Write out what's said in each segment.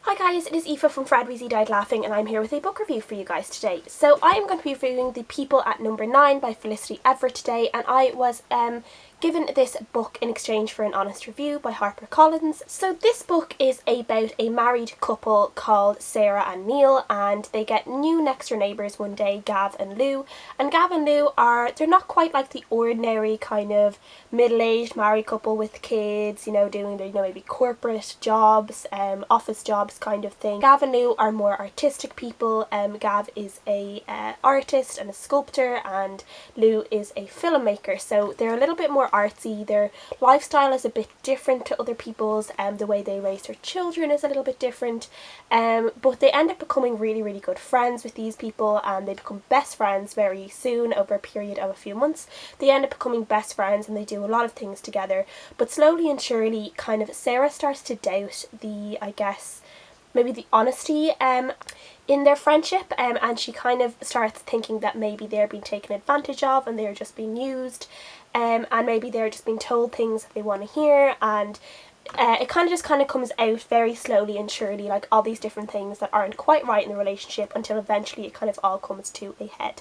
Hi guys, it is Aoife from Fred Weasley Died Laughing and I'm here with a book review for you guys today. So I am going to be reviewing The People at Number 9 by Felicity Everett today, and I was given this book in exchange for an honest review by Harper Collins. So this book is about a married couple called Sarah and Neil, and they get new next door neighbours one day, Gav and Lou. And Gav and Lou they're not quite like the ordinary kind of middle-aged married couple with kids, you know, doing their, maybe corporate jobs, office jobs kind of thing. Gav and Lou are more artistic people. Gav is a artist and a sculptor, and Lou is a filmmaker, so they're a little bit more artsy. Their lifestyle is a bit different to other people's, the way they raise their children is a little bit different, but they end up becoming really good friends with these people, and they become best friends very soon over a period of a few months. They end up becoming best friends and they do a lot of things together, but slowly and surely kind of Sarah starts to doubt maybe the honesty in their friendship, and she kind of starts thinking that maybe they're being taken advantage of and they're just being used, and maybe they're just being told things that they want to hear, and it kind of comes out very slowly and surely, like all these different things that aren't quite right in the relationship, until eventually it kind of all comes to a head.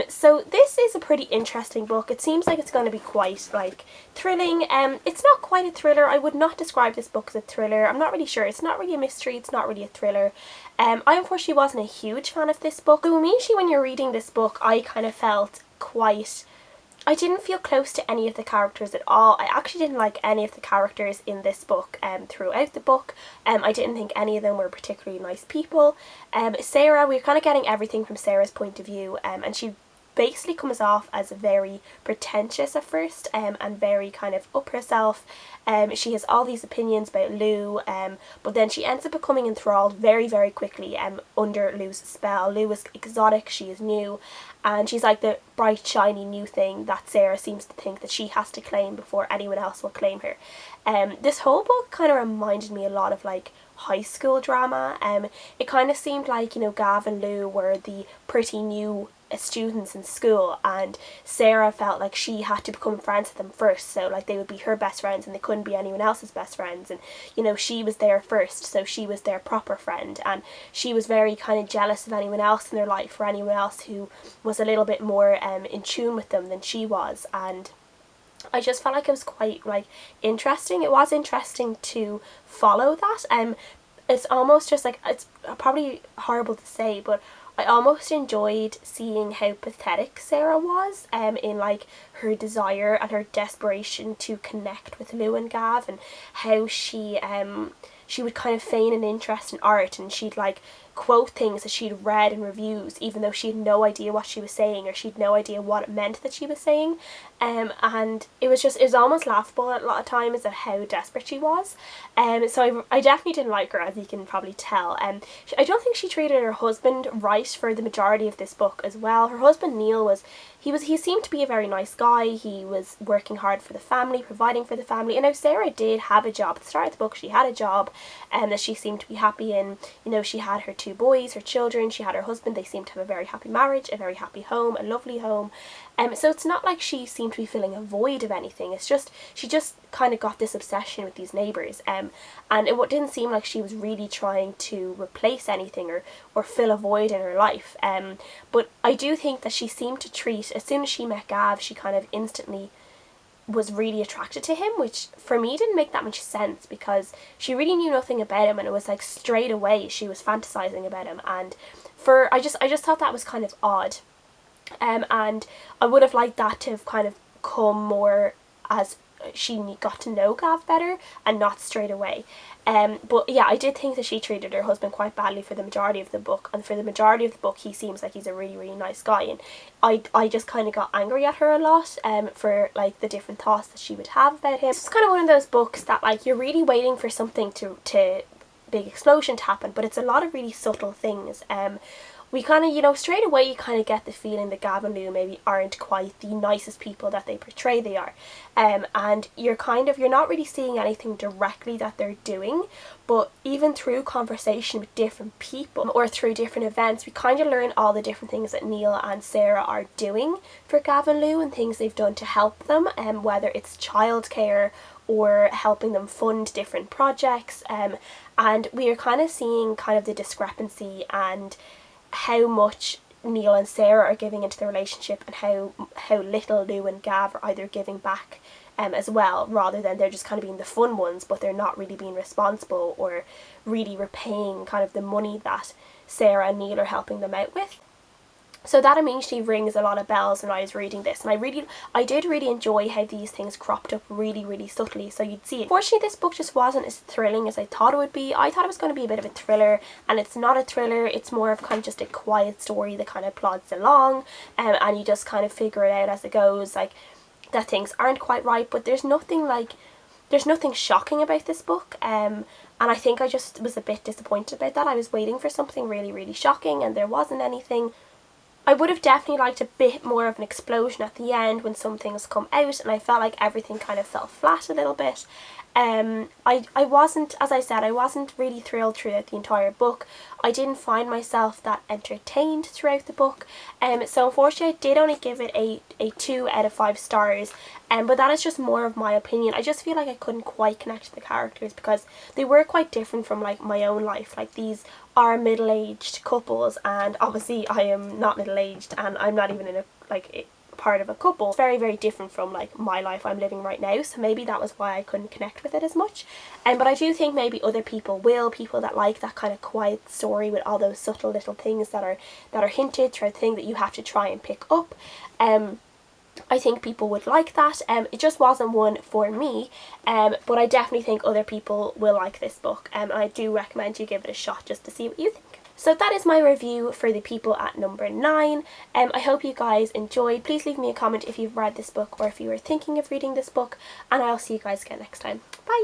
So this is a pretty interesting book. It seems like it's going to be quite like thrilling. It's not quite a thriller. I would not describe this book as a thriller. I'm not really sure. It's not really a mystery. It's not really a thriller. I unfortunately wasn't a huge fan of this book. So immediately when you're reading this book, I kind of felt I didn't feel close to any of the characters at all. I actually didn't like any of the characters in this book throughout the book. I didn't think any of them were particularly nice people. Sarah, we're kind of getting everything from Sarah's point of view, and she basically comes off as very pretentious at first, and very kind of up herself. She has all these opinions about Lou, but then she ends up becoming enthralled very quickly under Lou's spell. Lou is exotic, she is new, and she's like the bright shiny new thing that Sarah seems to think that she has to claim before anyone else will claim her. This whole book kind of reminded me a lot of like high school drama. It kind of seemed like, Gav and Lou were the pretty new students in school, and Sarah felt like she had to become friends with them first, so like they would be her best friends and they couldn't be anyone else's best friends, and she was there first, so she was their proper friend, and she was very kind of jealous of anyone else in their life, or anyone else who was a little bit more in tune with them than she was. And I just felt like it was quite interesting. It was interesting to follow that. It's almost just like, it's probably horrible to say, but I almost enjoyed seeing how pathetic Sarah was in like her desire and her desperation to connect with Lou and Gav, and how she would kind of feign an interest in art, and she'd like quote things that she'd read in reviews even though she had no idea what she was saying, or she'd no idea what it meant that she was saying, and it was almost laughable at a lot of times at how desperate she was. So I definitely didn't like her, as you can probably tell. I don't think she treated her husband right for the majority of this book as well. Her husband Neil he seemed to be a very nice guy. He was working hard for the family, providing for the family, and now Sarah did have a job. At the start of the book she had a job that she seemed to be happy in. She had her 2 boys, her children, she had her husband. They seemed to have a very happy marriage, a very happy home, a lovely home. So it's not like she seemed to be filling a void of anything. It's just, she just kind of got this obsession with these neighbours, and it didn't seem like she was really trying to replace anything or fill a void in her life. But I do think that she seemed to treat, as soon as she met Gav, she kind of instantly was really attracted to him, which for me didn't make that much sense, because she really knew nothing about him, and it was like straight away she was fantasizing about him, and I just thought that was kind of odd. And I would have liked that to have kind of come more as she got to know Gav better, and not straight away. But yeah, I did think that she treated her husband quite badly for the majority of the book, and for the majority of the book he seems like he's a really nice guy, and I just kind of got angry at her a lot for like the different thoughts that she would have about him. It's kind of one of those books that like you're really waiting for something to big explosion to happen, but it's a lot of really subtle things. We kind of, straight away you kind of get the feeling that Gav and Lou maybe aren't quite the nicest people that they portray they are. And you're not really seeing anything directly that they're doing, but even through conversation with different people or through different events, we kind of learn all the different things that Neil and Sarah are doing for Gav and Lou, and things they've done to help them, whether it's childcare or helping them fund different projects, and we are kind of seeing kind of the discrepancy and how much Neil and Sarah are giving into the relationship, and how little Lou and Gav are either giving back as well, rather than they're just kind of being the fun ones, but they're not really being responsible or really repaying kind of the money that Sarah and Neil are helping them out with. So that immediately rings a lot of bells when I was reading this, and I did really enjoy how these things cropped up really subtly, so you'd see it. Fortunately, this book just wasn't as thrilling as I thought it would be. I thought it was going to be a bit of a thriller, and it's not a thriller. It's more of kind of just a quiet story that kind of plods along, and you just kind of figure it out as it goes, like that things aren't quite right, but there's nothing shocking about this book, and I think I just was a bit disappointed about that. I was waiting for something really shocking, and there wasn't anything. I would have definitely liked a bit more of an explosion at the end when some things come out, and I felt like everything kind of fell flat a little bit. I wasn't, as I said, I wasn't really thrilled throughout the entire book. I didn't find myself that entertained throughout the book, so unfortunately I did only give it a 2 out of 5 stars, but that is just more of my opinion. I just feel like I couldn't quite connect to the characters because they were quite different from like my own life. Like, these are middle-aged couples, and obviously I am not middle-aged, and I'm not even in a part of a couple. It's very different from like my life I'm living right now, so maybe that was why I couldn't connect with it as much. But I do think maybe other people will, people that like that kind of quiet story with all those subtle little things that are hinted through a thing that you have to try and pick up. I think people would like that. It just wasn't one for me, but I definitely think other people will like this book, and I do recommend you give it a shot just to see what you think. So that is my review for The People at Number 9. I hope you guys enjoyed. Please leave me a comment if you've read this book or if you are thinking of reading this book, and I'll see you guys again next time. Bye!